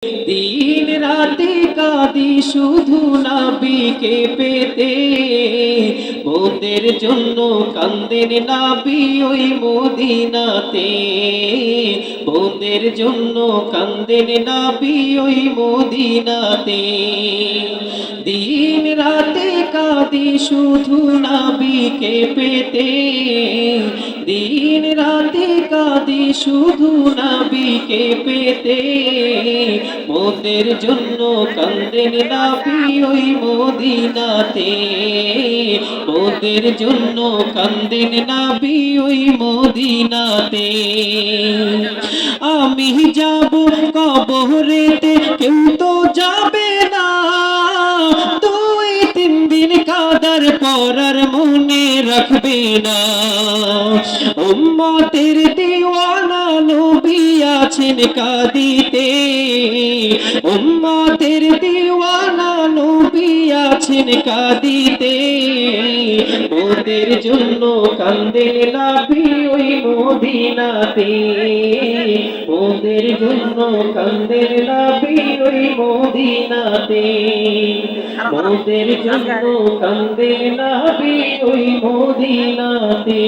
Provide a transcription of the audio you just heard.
দিন রাতে কাঁদি শুধু নবীকে পেতে, মোদের জন্য কান্দেন নবী ওই মদিনাতে, মোদের জন্য কান্দেন নবী ওই মদিনাতে। দিন রাতে কাঁদি শুধু নবীকে পেতে, দিন রাতে কাঁদি শুধু নবীকে পেতে, মোদের জন্য কান্দেন নবী ওই মদিনাতে, মোদের জন্য কান্দেন নবী ওই মদিনাতে। আমি যাব কবরেতে কেউ তো যাবে না, দুই তিন দিন কাদার পর আর মনে রাখবে না। উম্মতের দিওয়ানা নবী আছেন কাঁদিতে, উম্মতের দিওয়ানা নবী আছেন কাঁদিতে, মোদের জন্য কান্দেন নবী ওই মদিনাতে, মোদের জন্য কান্দেন নবী ওই মদিনাতে, মোদের জন্য কান্দেন নবী ওই মদিনাতে।